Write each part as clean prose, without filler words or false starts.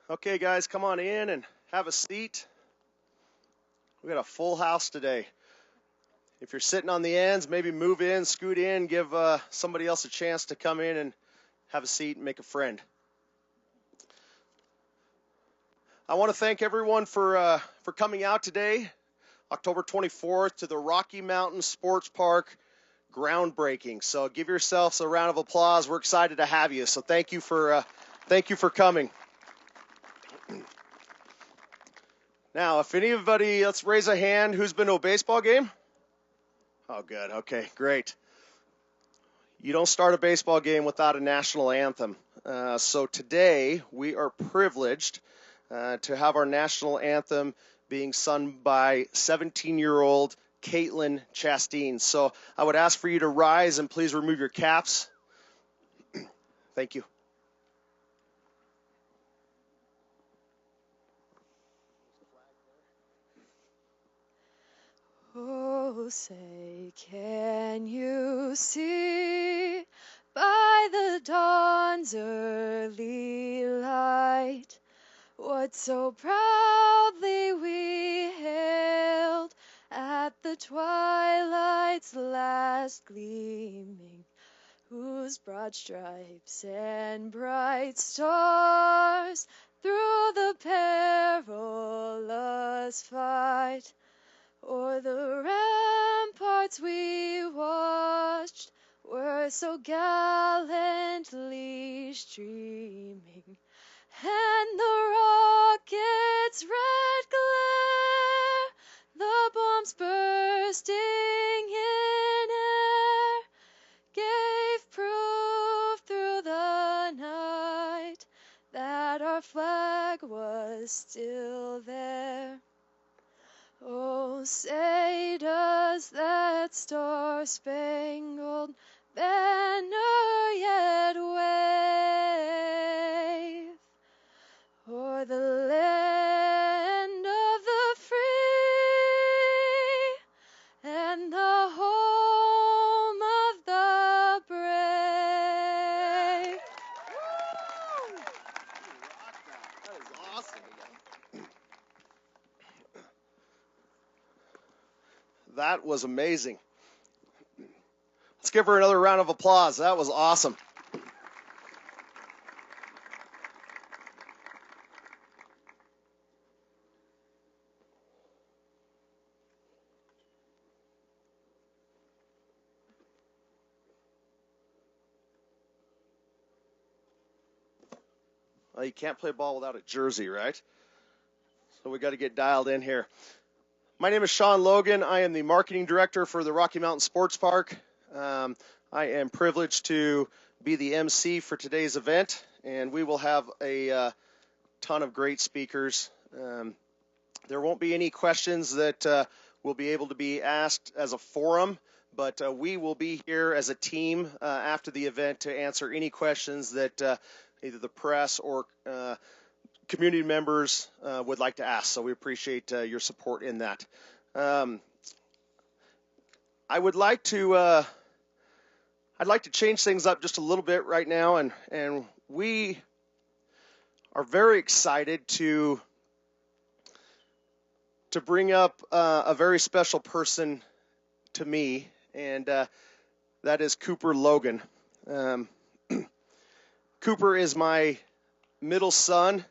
Okay, guys, come on in and have a seat. We got a full house today. If you're sitting on the ends, maybe move in, scoot in, give somebody else a chance to come in and have a seat and make a friend. I want to thank everyone for coming out today, October 24th, to the Rocky Mountain Sports Park groundbreaking. So give yourselves a round of applause. We're excited to have you. So thank you for coming. Now, if anybody, let's raise a hand who's been to a baseball game. Oh, good. Okay, great. You don't start a baseball game without a national anthem. So today we are privileged to have our national anthem being sung by 17-year-old Caitlin Chastain. So I would ask for you to rise and please remove your caps. Thank you. Oh, say, can you see by the dawn's early light what so proudly we hailed at the twilight's last gleaming, whose broad stripes and bright stars through the perilous fight o'er the ramparts we watched were so gallantly streaming, and the rocket's red glare, the bombs bursting in air, gave proof through the night that our flag was still there. Oh, say does that star-spangled banner yet wave o'er the land of the free and the home of the brave? That is awesome. That was amazing. Let's give her another round of applause. That was awesome. Well, you can't play ball without a jersey, right? So we got to get dialed in here. My name is Sean Logan. I am the marketing director for the Rocky Mountain Sports Park. I am privileged to be the MC for today's event, and we will have a ton of great speakers. There won't be any questions that will be able to be asked as a forum, but we will be here as a team after the event to answer any questions that either the press or community members would like to ask. So we appreciate your support in that. I would like to I'd like to change things up just a little bit right now, and we are very excited to bring up a very special person to me, and that is Cooper Logan. Cooper is my middle son.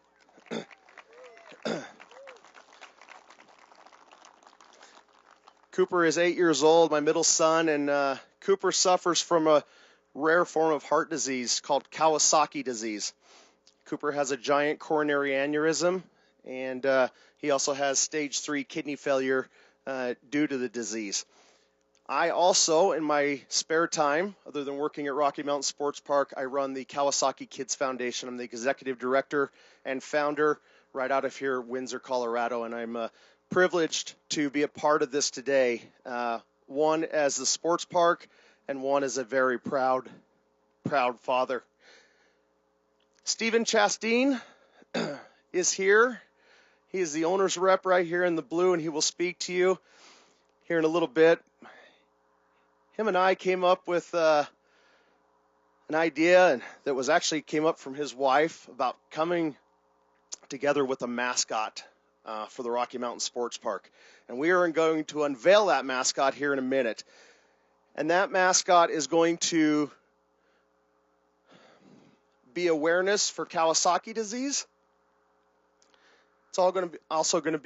Cooper is 8 years old, my middle son, and Cooper suffers from a rare form of heart disease called Kawasaki disease. Cooper has a giant coronary aneurysm, and he also has stage 3 kidney failure due to the disease. I also, in my spare time, other than working at Rocky Mountain Sports Park, I run the Kawasaki Kids Foundation. I'm the executive director and founder right out of here, Windsor, Colorado, and I'm privileged to be a part of this today, one as the sports park and one as a very proud father. Stephen Chastain is here. He is the owner's rep right here in the blue, and he will speak to you here in a little bit. Him and I came up with an idea that was actually came up from his wife about coming together with a mascot for the Rocky Mountain Sports Park. And we are going to unveil that mascot here in a minute. And that mascot is going to be awareness for Kawasaki disease. It's also going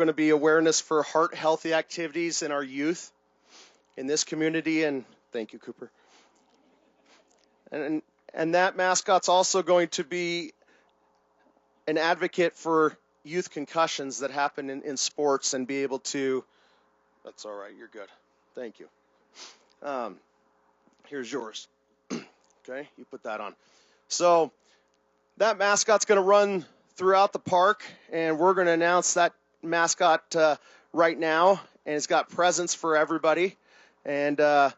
to be awareness for heart healthy activities in our youth in this community. And thank you, Cooper. And that mascot's also going to be an advocate for youth concussions that happen in sports and be able to. That's all right. You're good. Thank you. Here's yours. Okay, you put that on. So that mascot's going to run throughout the park, and we're going to announce that mascot right now, and it's got presents for everybody. And the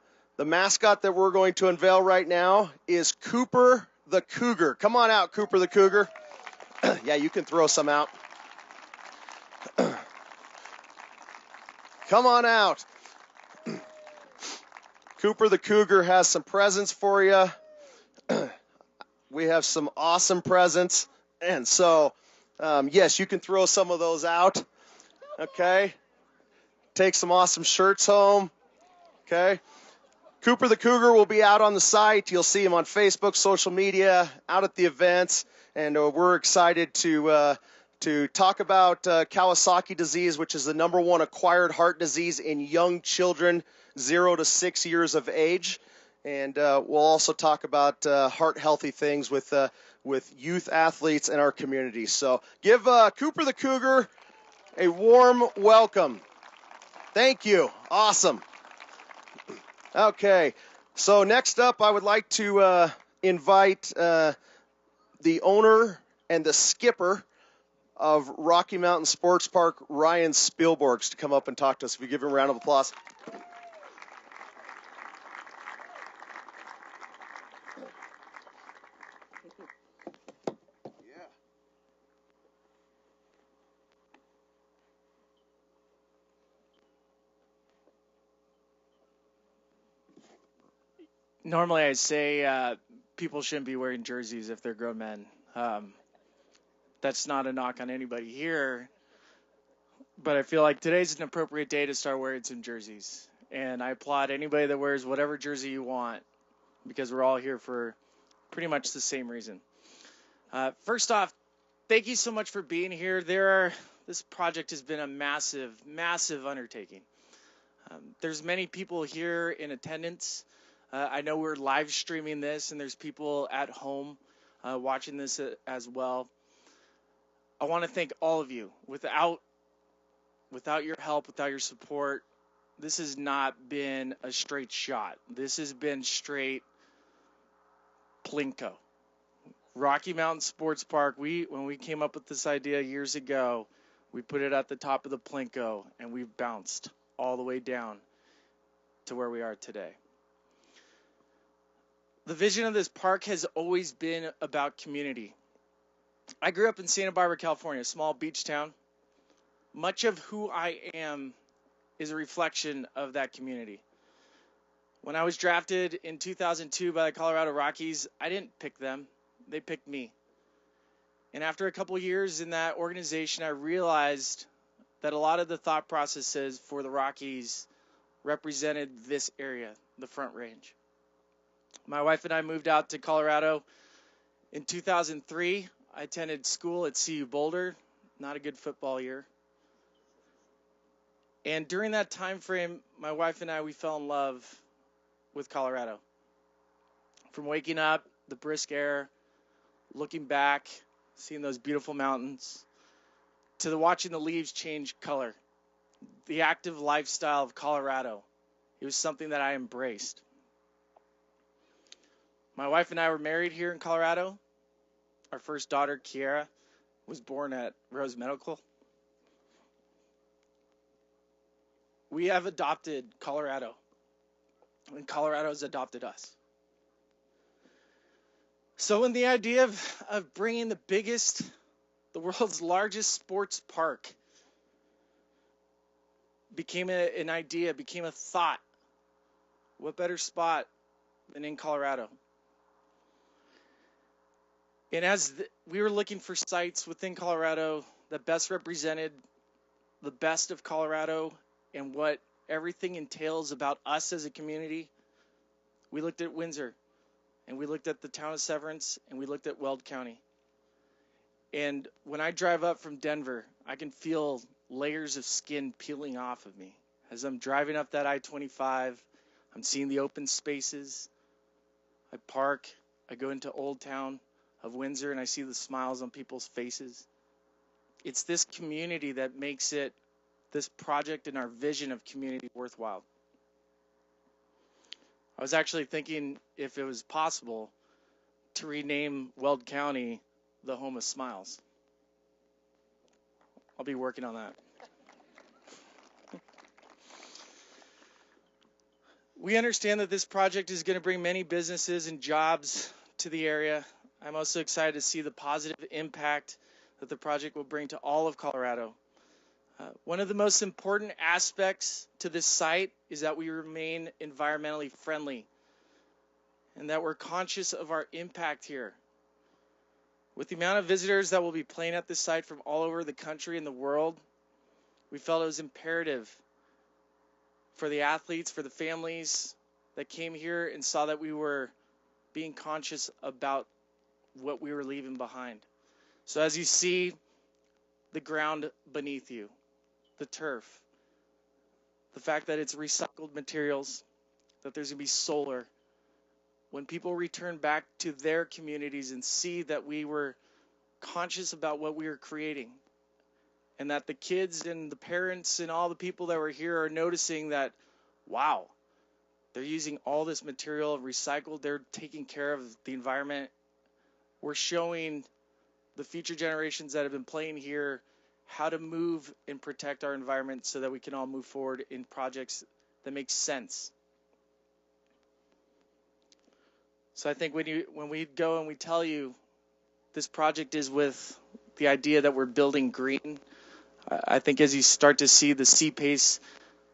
mascot that we're going to unveil right now is Cooper the Cougar. Come on out, Cooper the Cougar. Yeah, you can throw some out. Come on out. Cooper the Cougar has some presents for you. We have some awesome presents. And so, yes, you can throw some of those out. Okay. Take some awesome shirts home. Okay. Cooper the Cougar will be out on the site. You'll see him on Facebook, social media, out at the events. And we're excited to talk about Kawasaki disease, which is the #1 acquired heart disease in young children 0 to 6 years of age. And we'll also talk about heart healthy things with youth athletes in our community. So give Cooper the Cougar a warm welcome. Thank you. Awesome. Okay. So next up, I would like to invite the owner and the skipper of Rocky Mountain Sports Park, Ryan Spielborgs, to come up and talk to us. If you give him a round of applause. Normally, I say people shouldn't be wearing jerseys if they're grown men. That's not a knock on anybody here, but I feel like today's an appropriate day to start wearing some jerseys. And I applaud anybody that wears whatever jersey you want, because we're all here for pretty much the same reason. First off, thank you so much for being here. This project has been a massive, massive undertaking. There's many people here in attendance. I know we're live streaming this, and there's people at home watching this as well. I want to thank all of you. Without your help, without your support, this has not been a straight shot. This has been straight Plinko. Rocky Mountain Sports Park, when we came up with this idea years ago, we put it at the top of the Plinko, and we've bounced all the way down to where we are today. The vision of this park has always been about community. I grew up in Santa Barbara, California, a small beach town. Much of who I am is a reflection of that community. When I was drafted in 2002 by the Colorado Rockies, I didn't pick them. They picked me. And after a couple years in that organization, I realized that a lot of the thought processes for the Rockies represented this area, the Front Range. My wife and I moved out to Colorado in 2003. I attended school at CU Boulder, not a good football year. And during that time frame, my wife and I, we fell in love with Colorado. From waking up, the brisk air, looking back, seeing those beautiful mountains, to watching the leaves change color. The active lifestyle of Colorado, it was something that I embraced. My wife and I were married here in Colorado. Our first daughter, Kiara, was born at Rose Medical. We have adopted Colorado, and Colorado has adopted us. So when the idea of bringing the world's largest sports park became an idea, became a thought, what better spot than in Colorado? And we were looking for sites within Colorado that best represented the best of Colorado and what everything entails about us as a community, we looked at Windsor, and we looked at the town of Severance, and we looked at Weld County. And when I drive up from Denver, I can feel layers of skin peeling off of me. As I'm driving up that I-25, I'm seeing the open spaces. I park, I go into Old Town of Windsor, and I see the smiles on people's faces. It's this community that makes this project and our vision of community worthwhile. I was actually thinking if it was possible to rename Weld County the Home of Smiles. I'll be working on that. We understand that this project is going to bring many businesses and jobs to the area. I'm also excited to see the positive impact that the project will bring to all of Colorado. One of the most important aspects to this site is that we remain environmentally friendly and that we're conscious of our impact here. With the amount of visitors that will be playing at this site from all over the country and the world, we felt it was imperative for the athletes, for the families that came here and saw that we were being conscious about what we were leaving behind. So as you see the ground beneath you, the turf, the fact that it's recycled materials, that there's going to be solar. When people return back to their communities and see that we were conscious about what we were creating, and that the kids and the parents and all the people that were here are noticing that, wow, they're using all this material recycled, they're taking care of the environment. We're showing the future generations that have been playing here how to move and protect our environment so that we can all move forward in projects that make sense. So I think when we go and we tell you this project is with the idea that we're building green, I think as you start to see the CPACE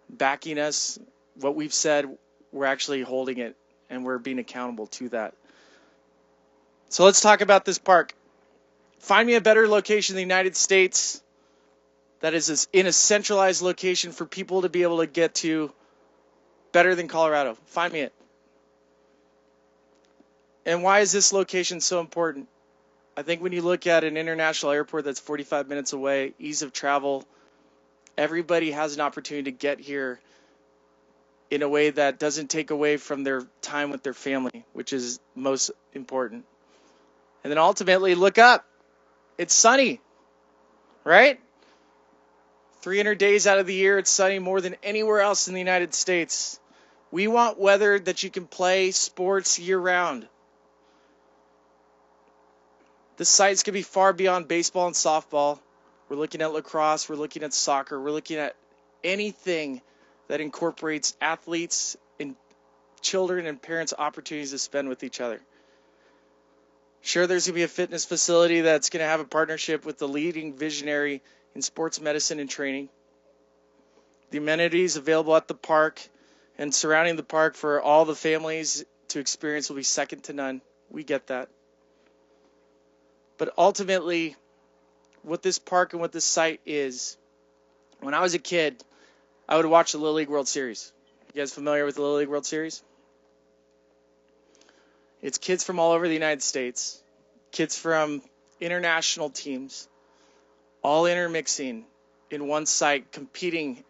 backing us, what we've said, we're actually holding it and we're being accountable to that. So let's talk about this park. Find me a better location in the United States that is in a centralized location for people to be able to get to better than Colorado. Find me it. And why is this location so important? I think when you look at an international airport that's 45 minutes away, ease of travel, everybody has an opportunity to get here in a way that doesn't take away from their time with their family, which is most important. And then ultimately, look up. It's sunny, right? 300 days out of the year, it's sunny more than anywhere else in the United States. We want weather that you can play sports year-round. The sites can be far beyond baseball and softball. We're looking at lacrosse. We're looking at soccer. We're looking at anything that incorporates athletes and children and parents' opportunities to spend with each other. Sure, there's going to be a fitness facility that's going to have a partnership with the leading visionary in sports medicine and training. The amenities available at the park and surrounding the park for all the families to experience will be second to none. We get that. But ultimately, what this park and what this site is, when I was a kid, I would watch the Little League World Series. You guys familiar with the Little League World Series? It's kids from all over the United States, kids from international teams, all intermixing in one site, competing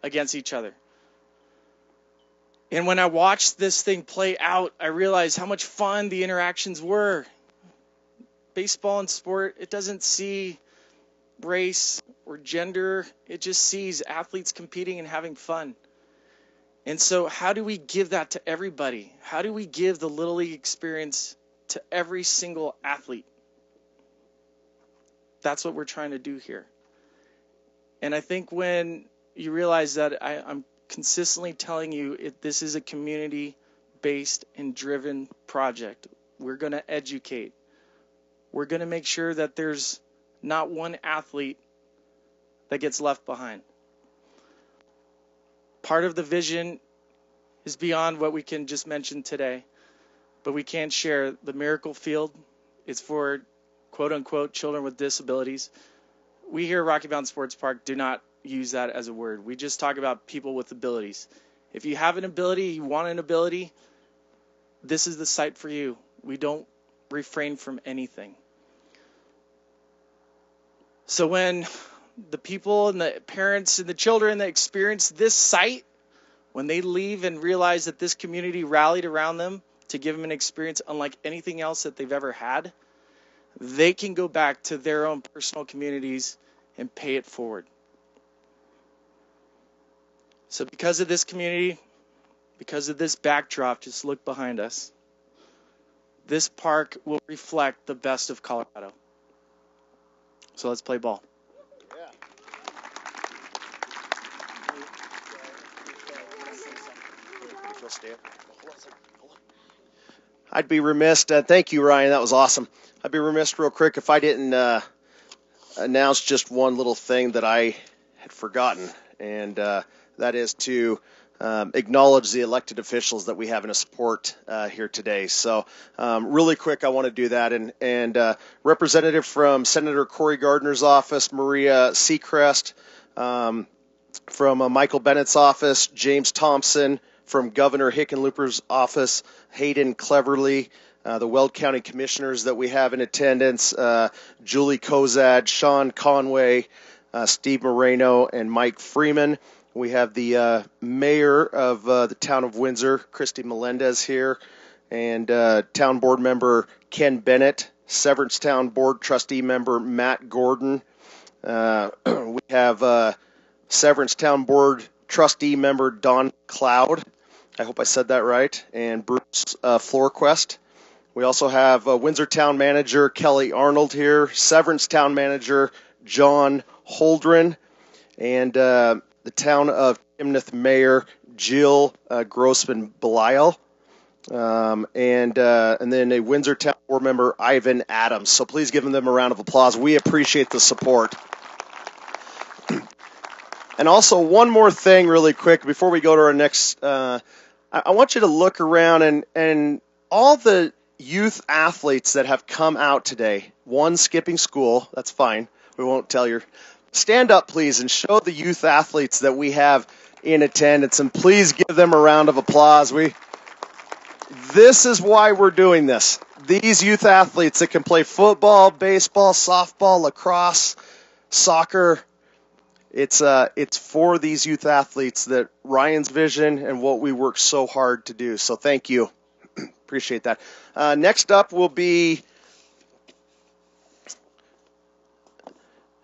against each other. And when I watched this thing play out, I realized how much fun the interactions were. Baseball and sport, it doesn't see race or gender. It just sees athletes competing and having fun. And so how do we give that to everybody? How do we give the Little League experience to every single athlete? That's what we're trying to do here. And I think when you realize that I'm consistently telling you this is a community-based and driven project. We're going to educate. We're going to make sure that there's not one athlete that gets left behind. Part of the vision is beyond what we can just mention today, but we can share the Miracle Field It's for quote-unquote children with disabilities. We here at Rocky Mountain Sports Park do not use that as a word. We just talk about people with abilities. If you have an ability, you want an ability, this is the site for you. We don't refrain from anything. So when the people and the parents and the children that experience this site, when they leave and realize that this community rallied around them to give them an experience unlike anything else that they've ever had, they can go back to their own personal communities and pay it forward. So because of this community, because of this backdrop, just look behind us. This park will reflect the best of Colorado. So let's play ball. I'd be remiss. Thank you, Ryan. That was awesome. I'd be remiss real quick if I didn't announce just one little thing that I had forgotten, and that is to acknowledge the elected officials that we have in a support here today. So really quick, I want to do that. And representative from Senator Cory Gardner's office, Maria Seacrest, from Michael Bennett's office, James Thompson, from Governor Hickenlooper's office, Hayden Cleverly, the Weld County Commissioners that we have in attendance, Julie Kozad, Sean Conway, Steve Moreno, and Mike Freeman. We have the mayor of the town of Windsor, Christy Melendez, here, and town board member Ken Bennett, Severance Town Board trustee member Matt Gordon. We have Severance Town Board trustee member Don Cloud. I hope I said that right. And Bruce Floorquest. We also have Windsor Town Manager Kelly Arnold here, Severance Town Manager John Holdren, and the town of Timnath Mayor Jill Grossman Belial, and then a Windsor Town Board member Ivan Adams. So please give them a round of applause. We appreciate the support. And also one more thing really quick before we go to our next, I want you to look around and all the youth athletes that have come out today, one skipping school, that's fine, we won't tell you. Stand up, please, and show the youth athletes that we have in attendance, and please give them a round of applause. This is why we're doing this. These youth athletes that can play football, baseball, softball, lacrosse, soccer, it's for these youth athletes that Ryan's vision and what we work so hard to do. So thank you. Appreciate that. Next up will be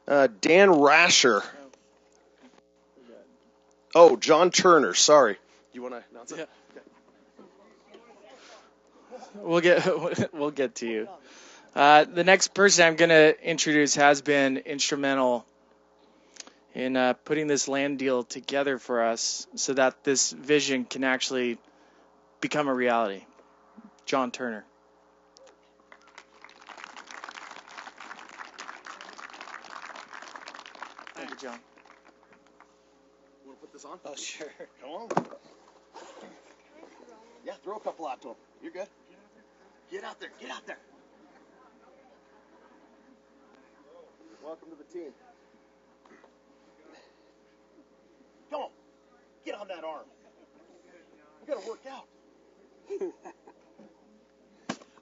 Dan Rasher. Oh, John Turner. Sorry. You want to announce it? Yeah. We'll get to you. The next person I'm going to introduce has been instrumental in putting this land deal together for us so that this vision can actually become a reality. John Turner. Thank you, John. You want to put this on? Oh, sure. Come on. Yeah, throw a couple out to him. You're good. Get out there. Get out there. Welcome to the team. Come on. Get on that arm. We got to work out.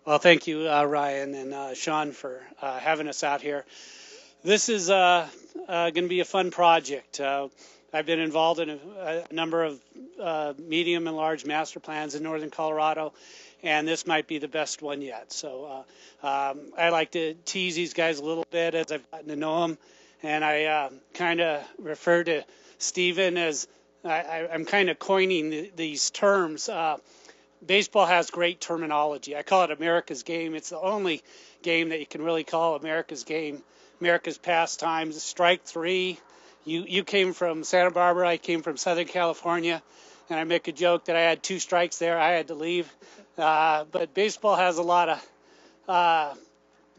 Well, thank you, Ryan and Sean, for having us out here. This is going to be a fun project. I've been involved in a number of medium and large master plans in northern Colorado, and this might be the best one yet. So I like to tease these guys a little bit as I've gotten to know them, and I kind of refer to Stephen as I'm kind of coining these terms. Baseball has great terminology. I call it America's game. It's the only game that you can really call America's game, America's pastimes. Strike three. You came from Santa Barbara. I came from Southern California. And I make a joke that I had 2 strikes there. I had to leave. But baseball has a lot of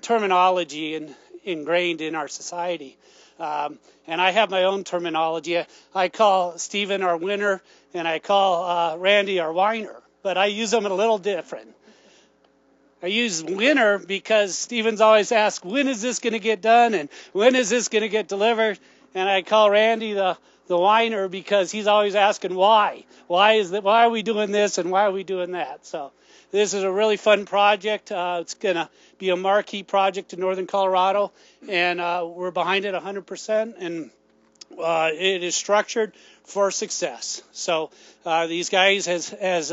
terminology ingrained in our society. And I have my own terminology. I call Stephen our winner, and I call Randy our whiner. But I use them a little different. I use winter because Stevens always asks, when is this going to get done and when is this going to get delivered? And I call Randy the whiner because he's always asking why. Why are we doing this and why are we doing that? So this is a really fun project. It's going to be a marquee project in northern Colorado, and we're behind it 100%, and it is structured for success. So these guys, as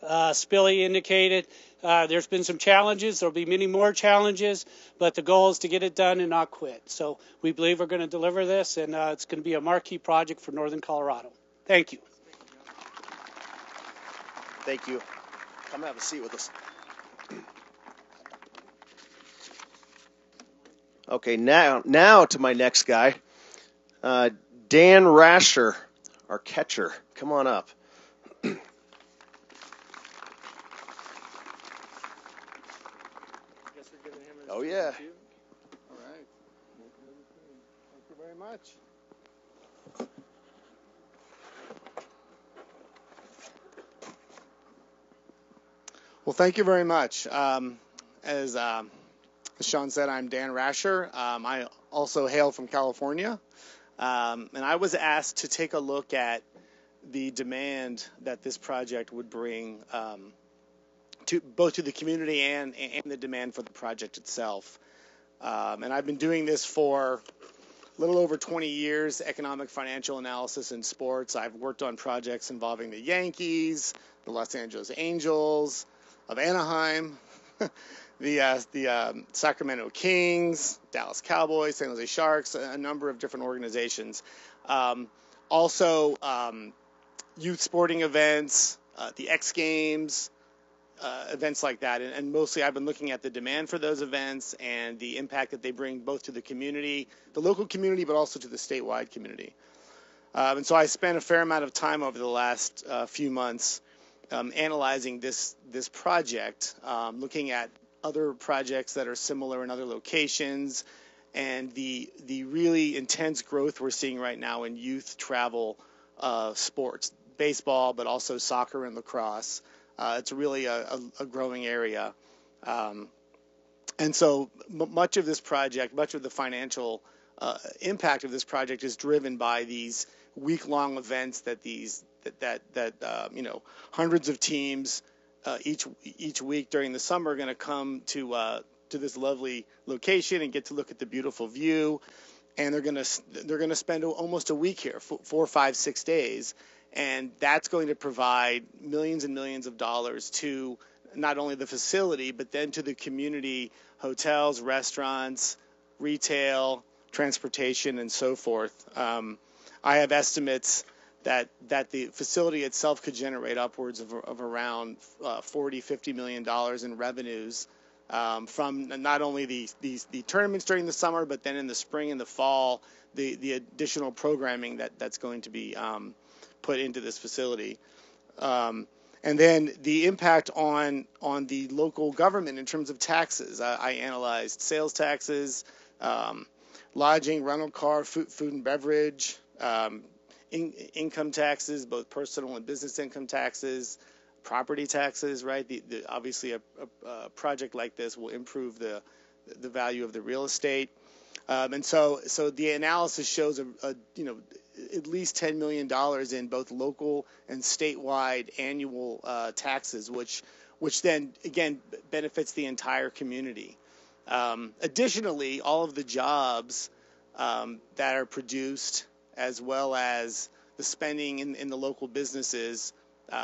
Spilly indicated, there's been some challenges. There'll be many more challenges, but the goal is to get it done and not quit. So we believe we're going to deliver this, and it's going to be a marquee project for northern Colorado. Thank you. Thank you. Come have a seat with us. Okay, now to my next guy, Dan Rasher, our catcher. Come on up. Oh, yeah. All right. Thank you very much. Well, thank you very much. As Sean said, I'm Dan Rasher. I also hail from California. And I was asked to take a look at the demand that this project would bring both to the community and the demand for the project itself. And I've been doing this for a little over 20 years, economic financial analysis in sports. I've worked on projects involving the Yankees, the Los Angeles Angels of Anaheim, the Sacramento Kings, Dallas Cowboys, San Jose Sharks, a number of different organizations. Also, youth sporting events, the X Games, events like that, and mostly I've been looking at the demand for those events and the impact that they bring both to the community, the local community, but also to the statewide community. And so I spent a fair amount of time over the last few months analyzing this project, looking at other projects that are similar in other locations, and the really intense growth we're seeing right now in youth travel sports, baseball, but also soccer and lacrosse. It's really a growing area. And so much of this project, much of the financial impact of this project is driven by these week-long events that hundreds of teams each week during the summer are going to come to this lovely location and get to look at the beautiful view. And they're going to spend almost a week here, 4, 5, 6 days. And that's going to provide millions and millions of dollars to not only the facility, but then to the community, hotels, restaurants, retail, transportation, and so forth. I have estimates that the facility itself could generate upwards of around $40-50 million in revenues from not only the tournaments during the summer, but then in the spring and the fall, the additional programming that's going to be put into this facility. And then the impact on the local government in terms of taxes. I analyzed sales taxes, lodging, rental car, food and beverage, income taxes, both personal and business income taxes, property taxes, right? Obviously a project like this will improve the value of the real estate. And so the analysis shows at least $10 million in both local and statewide annual taxes, which then again benefits the entire community. Additionally, all of the jobs that are produced, as well as the spending in the local businesses,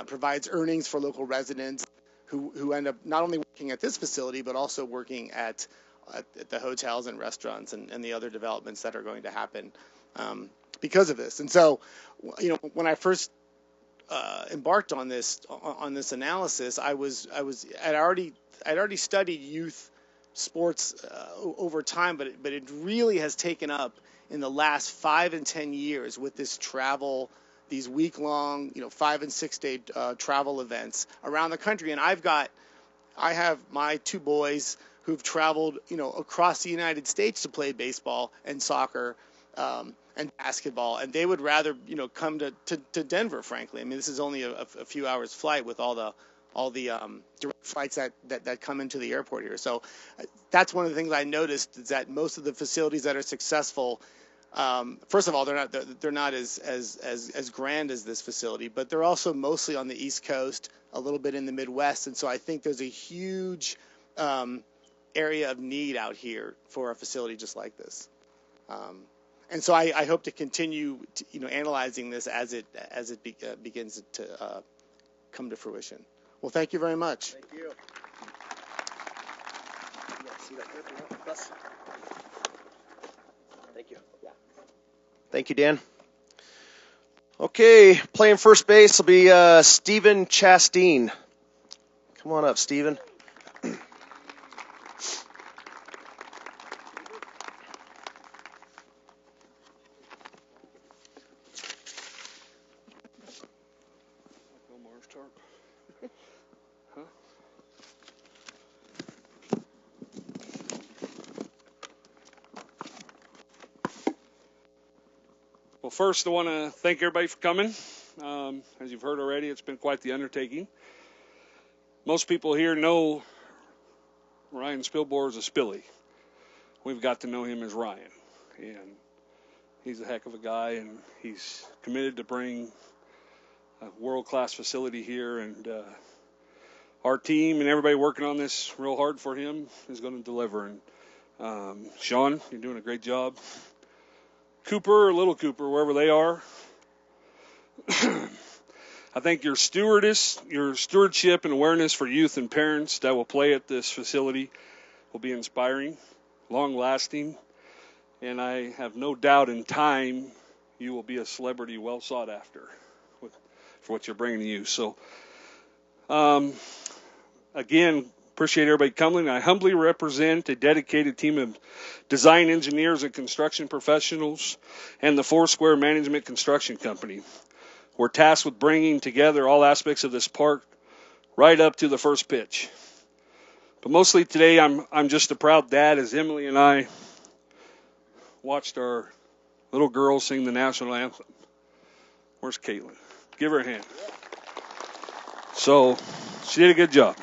provides earnings for local residents who end up not only working at this facility but also working at the hotels and restaurants and the other developments that are going to happen because of this. And so, when I first embarked on this analysis, I'd already studied youth sports over time, but it really has taken up in the last 5 and 10 years with this travel, these week-long, 5 and 6 day travel events around the country. And I have my 2 boys who've traveled, across the United States to play baseball and soccer and basketball, and they would rather, come to Denver, frankly. I mean, this is only a few hours flight with all direct flights that come into the airport here. So that's one of the things I noticed, is that most of the facilities that are successful, first of all, they're not as grand as this facility, but they're also mostly on the East Coast, a little bit in the Midwest, and so I think there's a huge area of need out here for a facility just like this. And so I hope to continue analyzing this as it begins to come to fruition. Well, thank you very much. Thank you. Thank you. Thank you, Dan. Okay, playing first base will be Stephen Chasteen. Come on up, Stephen. Well, first, I want to thank everybody for coming. As you've heard already, it's been quite the undertaking. Most people here know Ryan Spilborghs as a Spilly. We've got to know him as Ryan, and he's a heck of a guy, and he's committed to bring a world-class facility here, and our team and everybody working on this real hard for him is going to deliver. And Sean, you're doing a great job. Cooper or Little Cooper, wherever they are, I think your stewardship and awareness for youth and parents that will play at this facility will be inspiring, long-lasting, and I have no doubt in time you will be a celebrity well sought after for what you're bringing to you. So, again, appreciate everybody coming. I humbly represent a dedicated team of design engineers and construction professionals and the Foursquare Management Construction Company. We're tasked with bringing together all aspects of this park right up to the first pitch. But mostly today, I'm just a proud dad as Emily and I watched our little girl sing the national anthem. Where's Caitlin? Give her a hand. So she did a good job.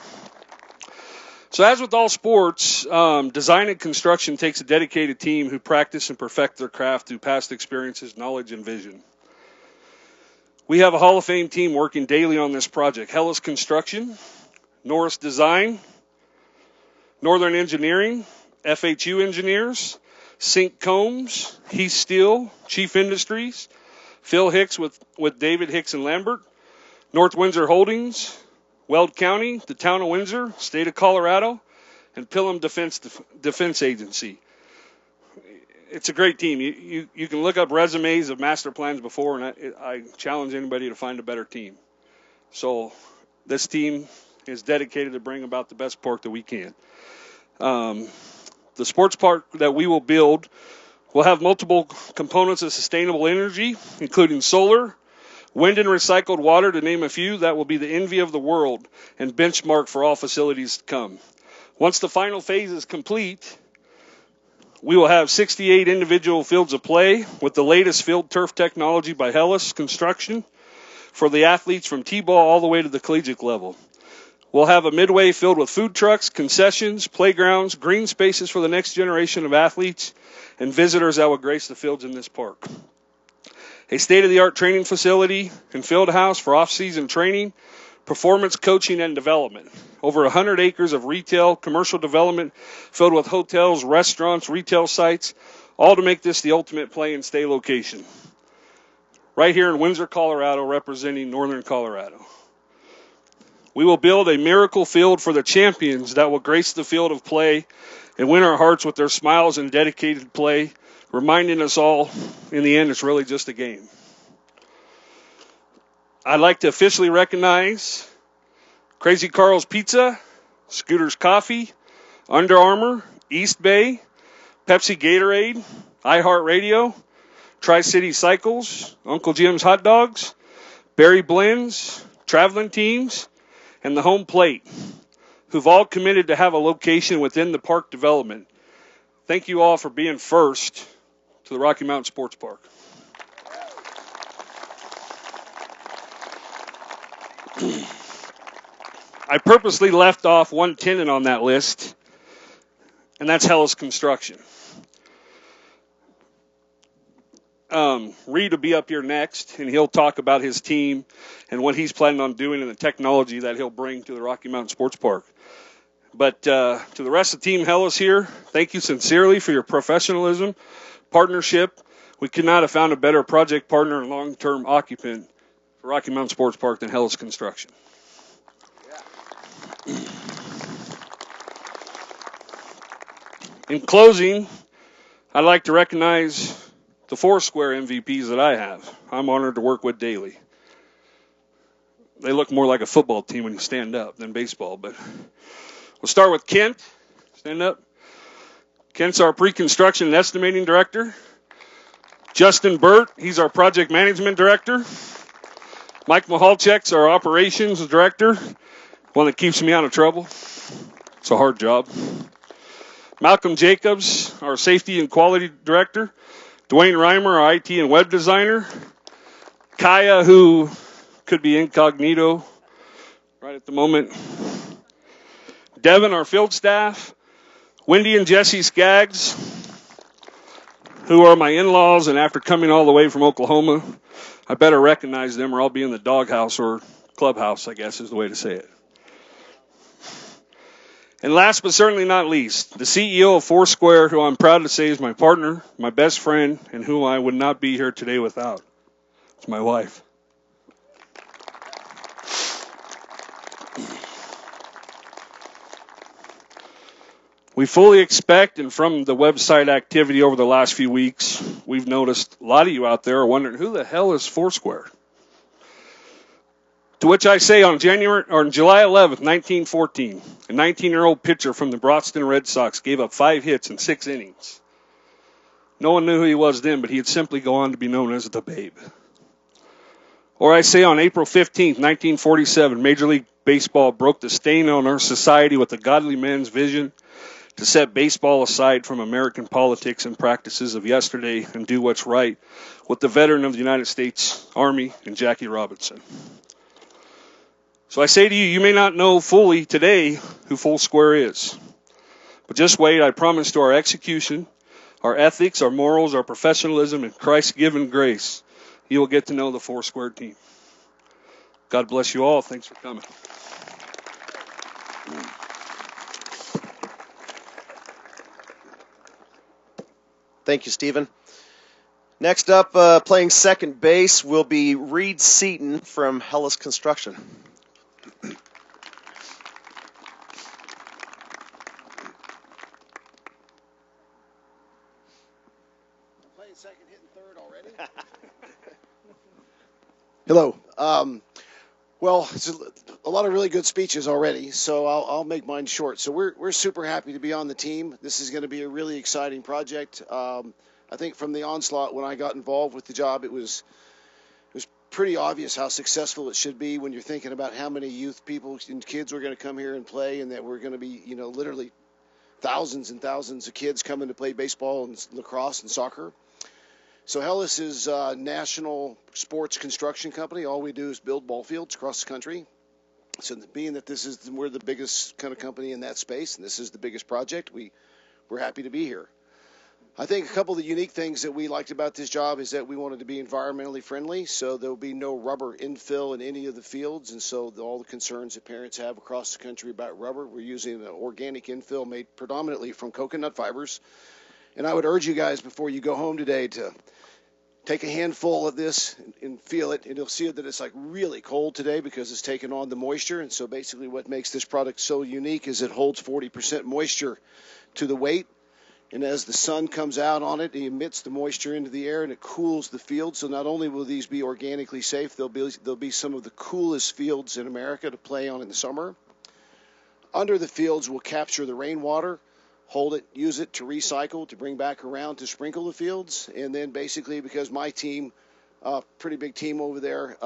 So as with all sports, design and construction takes a dedicated team who practice and perfect their craft through past experiences, knowledge, and vision. We have a Hall of Fame team working daily on this project. Hellas Construction, Norris Design, Northern Engineering, FHU Engineers, Sink Combs, Heath Steel, Chief Industries, Phil Hicks with David Hicks and Lambert, North Windsor Holdings, Weld County, the Town of Windsor, State of Colorado, and Pillam Defense Agency. It's a great team. You can look up resumes of master plans before, and I challenge anybody to find a better team. So this team is dedicated to bring about the best park that we can. The sports park that we will build will have multiple components of sustainable energy, including solar, wind and recycled water, to name a few. That will be the envy of the world and benchmark for all facilities to come. Once the final phase is complete, we will have 68 individual fields of play with the latest field turf technology by Hellas Construction for the athletes from T-ball all the way to the collegiate level. We'll have a midway filled with food trucks, concessions, playgrounds, green spaces for the next generation of athletes and visitors that will grace the fields in this park. A state-of-the-art training facility and field house for off-season training, performance coaching, and development. Over 100 acres of retail, commercial development filled with hotels, restaurants, retail sites, all to make this the ultimate play and stay location. Right here in Windsor, Colorado, representing Northern Colorado. We will build a miracle field for the champions that will grace the field of play and win our hearts with their smiles and dedicated play, reminding us all, in the end, it's really just a game. I'd like to officially recognize Crazy Carl's Pizza, Scooter's Coffee, Under Armour, East Bay, Pepsi Gatorade, iHeartRadio, Tri-City Cycles, Uncle Jim's Hot Dogs, Berry Blends, Traveling Teams, and the Home Plate, who've all committed to have a location within the park development. Thank you all for being first to the Rocky Mountain Sports Park. I purposely left off one tenant on that list, and that's Hellas Construction. Reed will be up here next, and he'll talk about his team and what he's planning on doing and the technology that he'll bring to the Rocky Mountain Sports Park. But to the rest of Team Hellas here, thank you sincerely for your professionalism, partnership. We could not have found a better project partner and long-term occupant for Rocky Mountain Sports Park than Hellas Construction. In closing, I'd like to recognize the Foursquare MVPs that I have. I'm honored to work with daily. They look more like a football team when you stand up than baseball, but we'll start with Kent. Stand up. Kent's our pre-construction and estimating director. Justin Burt, he's our project management director. Mike Mahalchek's our operations director, one that keeps me out of trouble. It's a hard job. Malcolm Jacobs, our safety and quality director. Dwayne Reimer, our IT and web designer. Kaya, who could be incognito right at the moment. Devin, our field staff. Wendy and Jesse Skaggs, who are my in-laws, and after coming all the way from Oklahoma, I better recognize them or I'll be in the doghouse or clubhouse, I guess is the way to say it. And last but certainly not least, the CEO of Foursquare, who I'm proud to say is my partner, my best friend, and who I would not be here today without. It's my wife. We fully expect, and from the website activity over the last few weeks, we've noticed a lot of you out there are wondering, who the hell is Foursquare? To which I say on July 11th, 1914, a 19-year-old pitcher from the Boston Red Sox gave up 5 hits in 6 innings. No one knew who he was then, but he'd simply go on to be known as the Babe. Or I say on April 15th, 1947, Major League Baseball broke the stain on our society with a godly man's vision to set baseball aside from American politics and practices of yesterday and do what's right with the veteran of the United States Army and Jackie Robinson. So I say to you, you may not know fully today who Foursquare is. But just wait, I promise to our execution, our ethics, our morals, our professionalism, and Christ-given grace, you will get to know the Foursquare team. God bless you all. Thanks for coming. Thank you, Stephen. Next up, playing second base will be Reed Seaton from Hellas Construction. Playing second, hitting third already. Hello. Well, it's a lot of really good speeches already, so I'll make mine short. So we're super happy to be on the team. This is going to be a really exciting project. I think from the onslaught when I got involved with the job, it was pretty obvious how successful it should be when you're thinking about how many youth people and kids were going to come here and play, and that we're going to be, literally thousands and thousands of kids coming to play baseball and lacrosse and soccer. So Hellas is a national sports construction company. All we do is build ball fields across the country. So being that we're the biggest kind of company in that space, and this is the biggest project, we're happy to be here. I think a couple of the unique things that we liked about this job is that we wanted to be environmentally friendly, so there will be no rubber infill in any of the fields, and so all the concerns that parents have across the country about rubber, we're using an organic infill made predominantly from coconut fibers. And I would urge you guys before you go home today to take a handful of this and feel it, and you'll see that it's like really cold today because it's taken on the moisture. And so basically what makes this product so unique is it holds 40% moisture to the weight. And as the sun comes out on it, it emits the moisture into the air and it cools the field. So not only will these be organically safe, they'll be some of the coolest fields in America to play on in the summer. Under the fields will capture the rainwater, hold it, use it to recycle, to bring back around to sprinkle the fields. And then basically because my team, pretty big team over there,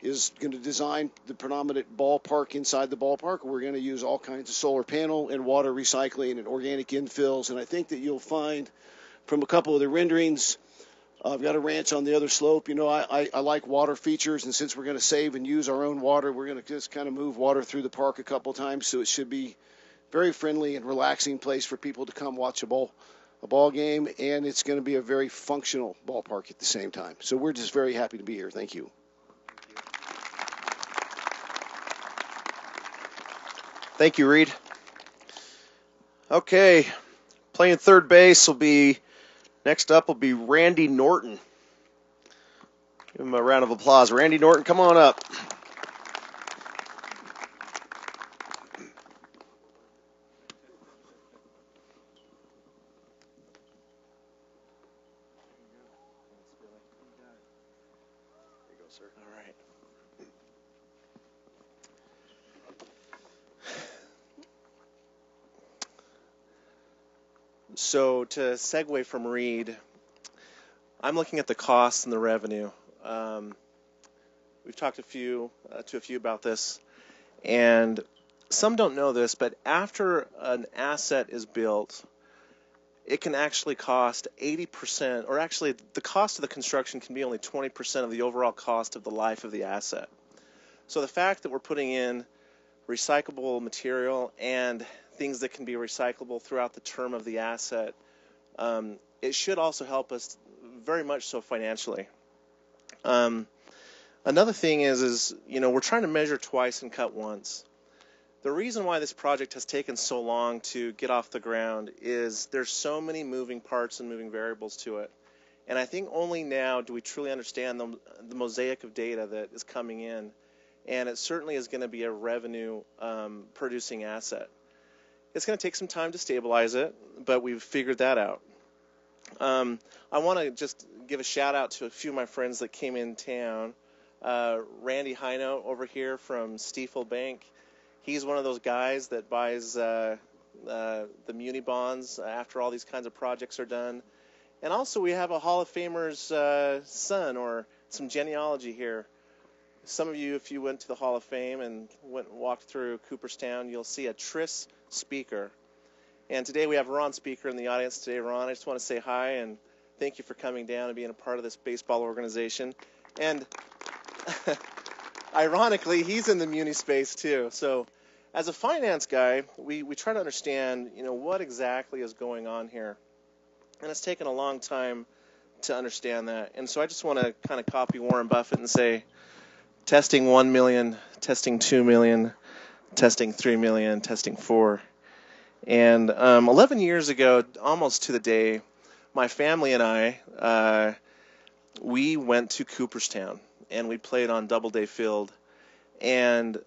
is going to design the predominant ballpark inside the ballpark. We're going to use all kinds of solar panel and water recycling and organic infills. And I think that you'll find from a couple of the renderings I've got a ranch on the other slope. You know, I like water features, and since we're going to save and use our own water, we're going to just kind of move water through the park a couple times, so it should be very friendly and relaxing place for people to come watch a ball game, and it's going to be a very functional ballpark at the same time. So we're just very happy to be here. Thank you. Thank you, Reed. Okay, playing third base will be, next up will be Randy Norton. Give him a round of applause. Randy Norton, come on up. All right. So to segue from Reed, I'm looking at the costs and the revenue. We've talked to a few about this, and some don't know this, but after an asset is built, it can actually cost 80%, or actually the cost of the construction can be only 20% of the overall cost of the life of the asset. So the fact that we're putting in recyclable material and things that can be recyclable throughout the term of the asset, it should also help us very much so financially. Another thing is we're trying to measure twice and cut once. The reason why this project has taken so long to get off the ground is there's so many moving parts and moving variables to it. And I think only now do we truly understand the mosaic of data that is coming in. And it certainly is going to be a revenue producing asset. It's going to take some time to stabilize it, but we've figured that out. I want to just give a shout out to a few of my friends that came in town. Randy Hino over here from Stiefel Bank. He's one of those guys that buys the muni bonds after all these kinds of projects are done. And also we have a Hall of Famer's son, or some genealogy here. Some of you, if you went to the Hall of Fame and walked through Cooperstown, you'll see a Tris Speaker. And today we have Ron Speaker in the audience today. Ron, I just want to say hi and thank you for coming down and being a part of this baseball organization. And ironically, he's in the muni space too. So as a finance guy, we try to understand, what exactly is going on here. And it's taken a long time to understand that. And so I just want to kind of copy Warren Buffett and say, testing 1 million, testing 2 million, testing 3 million, testing 4. And 11 years ago, almost to the day, my family and I, we went to Cooperstown, and we played on Doubleday Field. And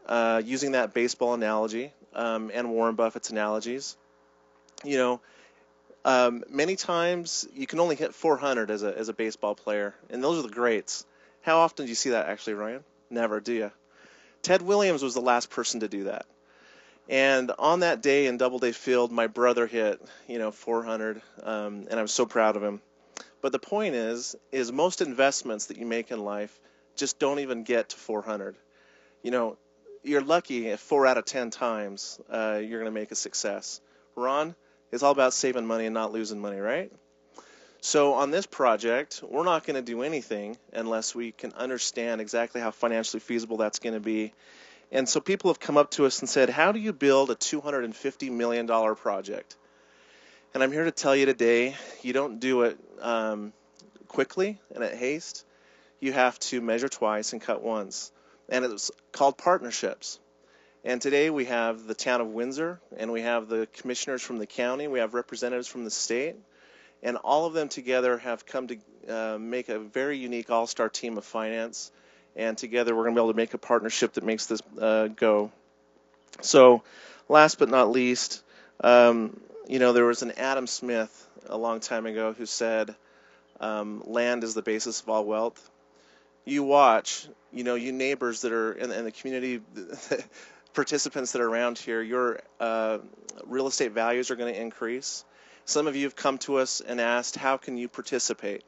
using that baseball analogy and Warren Buffett's analogies, many times you can only hit 400 as a baseball player, and those are the greats. How often do you see that actually, Ryan? Never, do you? Ted Williams was the last person to do that. And on that day in Doubleday Field, my brother hit, 400, and I'm so proud of him. But the point is most investments that you make in life just don't even get to 400. You're lucky if 4 out of 10 times you're going to make a success. Ron, it's all about saving money and not losing money, right? So on this project, we're not going to do anything unless we can understand exactly how financially feasible that's going to be. And so people have come up to us and said, how do you build a $250 million project? And I'm here to tell you today, you don't do it quickly and at haste. You have to measure twice and cut once. And it's called partnerships. And today we have the town of Windsor, and we have the commissioners from the county, we have representatives from the state, and all of them together have come to make a very unique all-star team of finance. And together we're going to be able to make a partnership that makes this go. So last but not least, there was an Adam Smith a long time ago who said, land is the basis of all wealth. You watch, you neighbors that are in the community, participants that are around here, your real estate values are going to increase. Some of you have come to us and asked, how can you participate?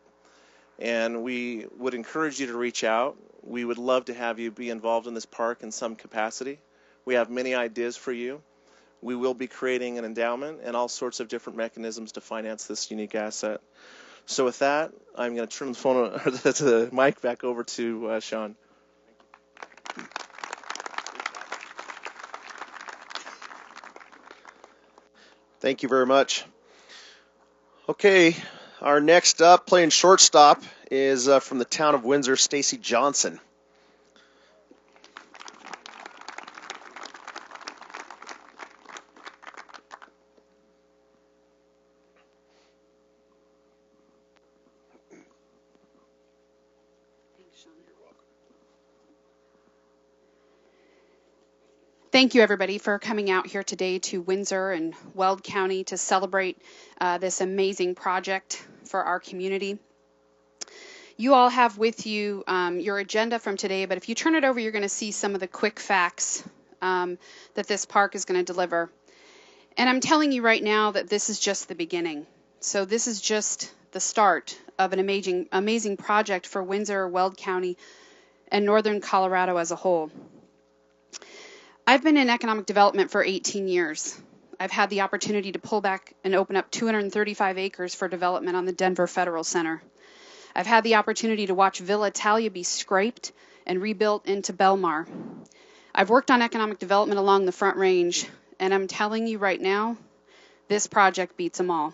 And we would encourage you to reach out. We would love to have you be involved in this park in some capacity. We have many ideas for you. We will be creating an endowment and all sorts of different mechanisms to finance this unique asset. So with that, I'm going to turn the phone, the mic back over to Sean. Thank you very much. Okay, our next up, playing shortstop, is from the town of Windsor, Stacy Johnson. Thank you, everybody, for coming out here today to Windsor and Weld County to celebrate this amazing project for our community. You all have with you your agenda from today, but if you turn it over, you're going to see some of the quick facts that this park is going to deliver. And I'm telling you right now that this is just the beginning. So this is just the start of an amazing project for Windsor, Weld County, and northern Colorado as a whole. I've been in economic development for 18 years. I've had the opportunity to pull back and open up 235 acres for development on the Denver Federal Center. I've had the opportunity to watch Villa Italia be scraped and rebuilt into Belmar. I've worked on economic development along the Front Range, and I'm telling you right now, this project beats them all.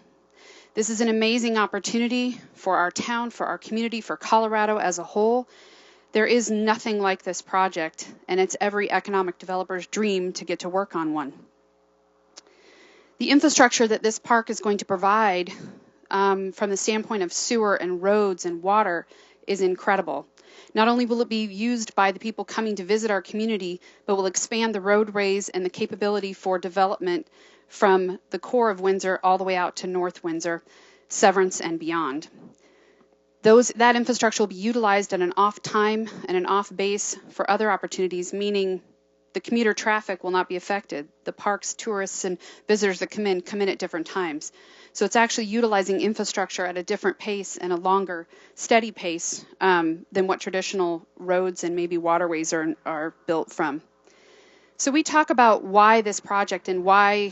This is an amazing opportunity for our town, for our community, for Colorado as a whole. There is nothing like this project, and it's every economic developer's dream to get to work on one. The infrastructure that this park is going to provide from the standpoint of sewer and roads and water is incredible. Not only will it be used by the people coming to visit our community, but will expand the roadways and the capability for development from the core of Windsor all the way out to North Windsor, Severance, and beyond. That infrastructure will be utilized at an off time and an off base for other opportunities, meaning the commuter traffic will not be affected. The parks, tourists, and visitors that come in at different times. So it's actually utilizing infrastructure at a different pace and a longer, steady pace than what traditional roads and maybe waterways are built from. So we talk about why this project and why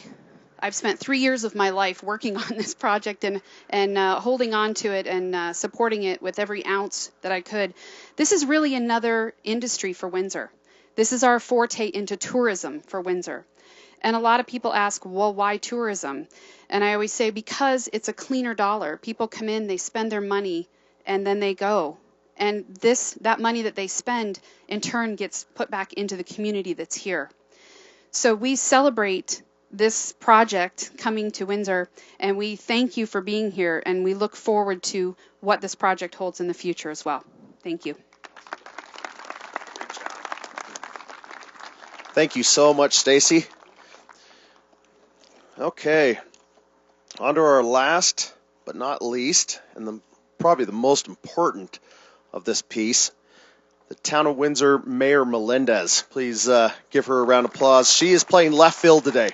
I've spent 3 years of my life working on this project and holding on to it and supporting it with every ounce that I could. This is really another industry for Windsor. This is our forte into tourism for Windsor. And a lot of people ask, well, why tourism? And I always say, because it's a cleaner dollar. People come in, they spend their money, and then they go. And that money that they spend, in turn, gets put back into the community that's here. So we celebrate this project coming to Windsor, and we thank you for being here, and we look forward to what this project holds in the future as well. Thank you. Thank you so much, Stacy. Okay, on to our last but not least, and probably the most important of this piece, the Town of Windsor Mayor Melendez. Please give her a round of applause. She is playing left field today.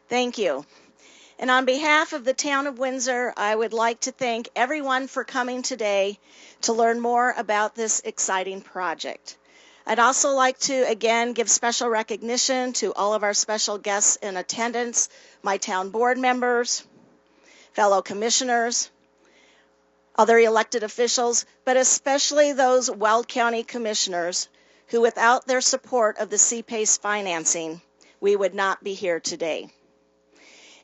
Thank you. And on behalf of the Town of Windsor, I would like to thank everyone for coming today to learn more about this exciting project. I'd also like to, again, give special recognition to all of our special guests in attendance, my town board members, fellow commissioners, other elected officials, but especially those Weld County commissioners who, without their support of the CPACE financing, we would not be here today.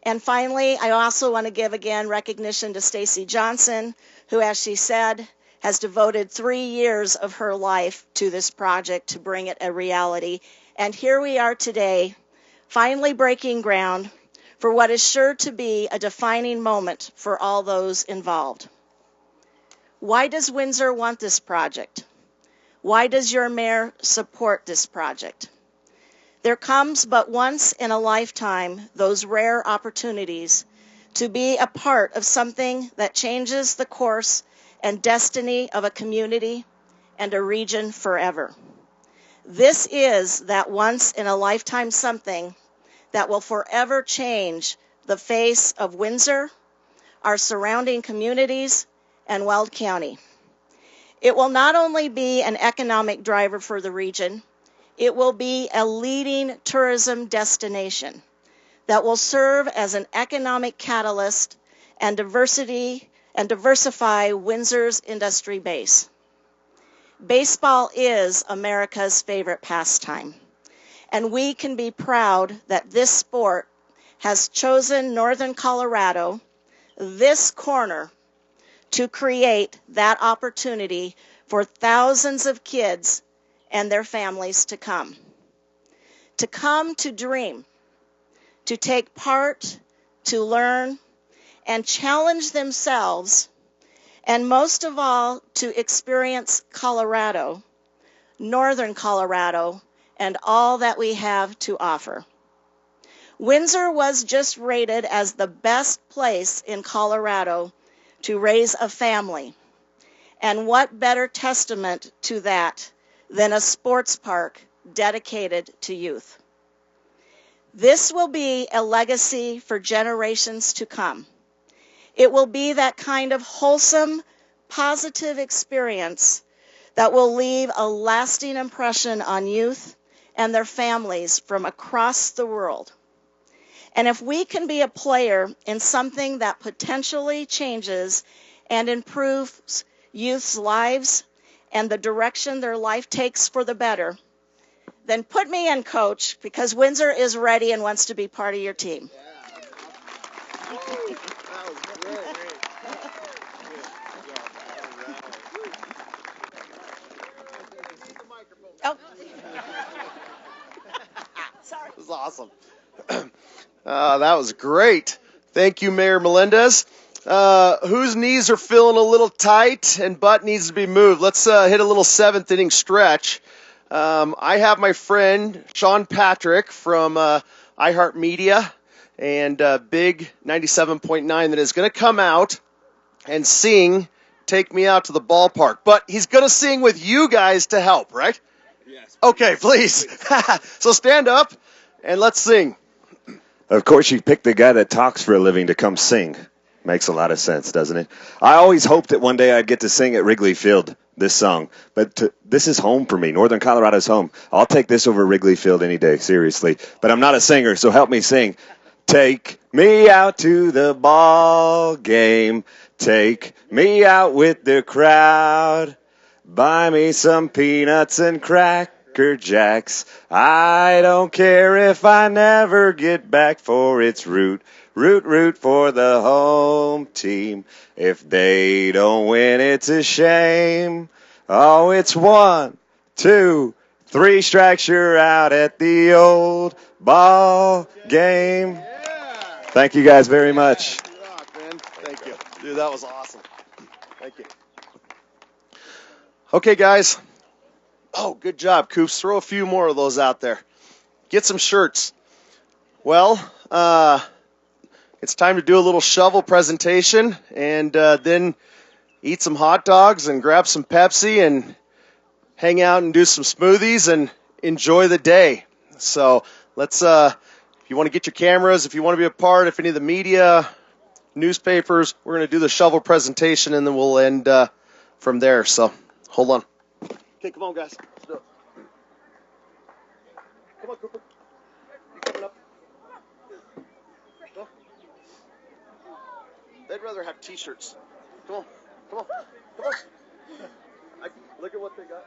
And finally, I also want to give again recognition to Stacy Johnson, who, as she said, has devoted 3 years of her life to this project to bring it a reality. And here we are today, finally breaking ground for what is sure to be a defining moment for all those involved. Why does Windsor want this project? Why does your mayor support this project? There comes but once in a lifetime those rare opportunities to be a part of something that changes the course and destiny of a community and a region forever. This is that once in a lifetime something that will forever change the face of Windsor, our surrounding communities, and Weld County. It will not only be an economic driver for the region, it will be a leading tourism destination that will serve as an economic catalyst and diversify Windsor's industry base. Baseball is America's favorite pastime, and we can be proud that this sport has chosen Northern Colorado, this corner, to create that opportunity for thousands of kids and their families to come to dream, to take part, to learn, and challenge themselves, and most of all, to experience Colorado, Northern Colorado, and all that we have to offer. Windsor was just rated as the best place in Colorado to raise a family. And what better testament to that than a sports park dedicated to youth? This will be a legacy for generations to come. It will be that kind of wholesome, positive experience that will leave a lasting impression on youth and their families from across the world. And if we can be a player in something that potentially changes and improves youth's lives and the direction their life takes for the better, then put me in, Coach, because Windsor is ready and wants to be part of your team. Oh. Sorry. That was awesome. That was great. Thank you, Mayor Melendez. Whose knees are feeling a little tight and butt needs to be moved? Let's hit a little seventh inning stretch. I have my friend Sean Patrick from iHeartMedia and Big 97.9 that is going to come out and sing Take Me Out to the Ballpark. But he's going to sing with you guys to help, right? Yes. Okay, please. So stand up and let's sing. Of course, you picked the guy that talks for a living to come sing. Makes a lot of sense, doesn't it? I always hoped that one day I'd get to sing at Wrigley Field this song, but this is home for me. Northern Colorado's home. I'll take this over Wrigley Field any day, seriously. But I'm not a singer, so help me sing. Take me out to the ball game. Take me out with the crowd. Buy me some peanuts and Cracker Jacks. I don't care if I never get back, for it's root for the home team. If they don't win, it's a shame. Oh, it's 1, 2, 3 strikes, you're out at the old ball game. Thank you guys very much. You rock, man. Thank you. Dude, that was awesome. Thank you. Okay, guys. Oh, good job, Coops. Throw a few more of those out there. Get some shirts. Well, it's time to do a little shovel presentation and then eat some hot dogs and grab some Pepsi and hang out and do some smoothies and enjoy the day. So let's, if you want to get your cameras, if you want to be a part, if any of the media, newspapers, we're going to do the shovel presentation and then we'll end from there. So hold on. Okay, come on, guys. Let's do it. Come on, Cooper. You coming up? Go. They'd rather have T-shirts. Come on. Come on. Come on. Look at what they got.